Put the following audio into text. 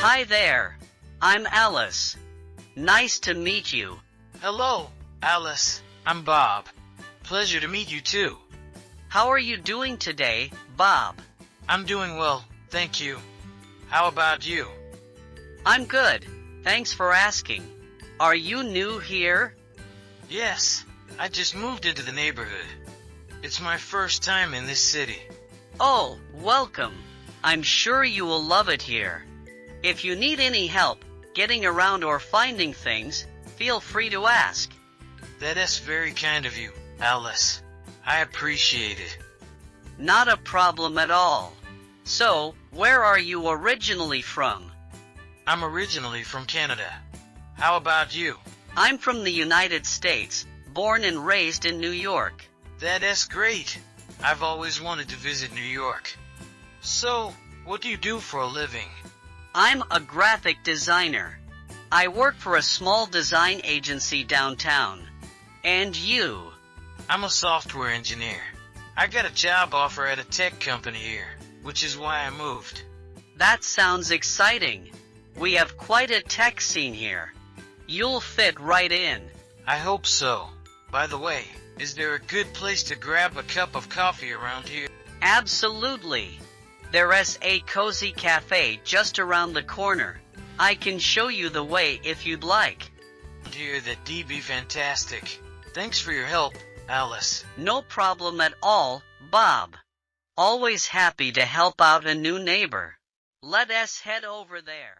Hi there. I'm Alice. Nice to meet you. Hello, Alice. I'm Bob. Pleasure to meet you too. How are you doing today, Bob? I'm doing well, thank you. How about you? I'm good. Thanks for asking. Are you new here? Yes, I just moved into the neighborhood. It's my first time in this city. Oh, welcome. I'm sure you will love it here. If you need any help getting around or finding things, feel free to ask. That is very kind of you, Alice. I appreciate it. Not a problem at all. So, where are you originally from? I'm originally from Canada. How about you? I'm from the United States, born and raised in New York. That is great. I've always wanted to visit New York. So, what do you do for a living? I'm a graphic designer. I work for a small design agency downtown. And you? I'm a software engineer. I got a job offer at a tech company here, which is why I moved. That sounds exciting. We have quite a tech scene here. You'll fit right in. I hope so. By the way, is there a good place to grab a cup of coffee around here? Absolutely. There's a cozy cafe just around the corner. I can show you the way if you'd like. Dear, that'd be fantastic. Thanks for your help, Alice. No problem at all, Bob. Always happy to help out a new neighbor. Let us head over there.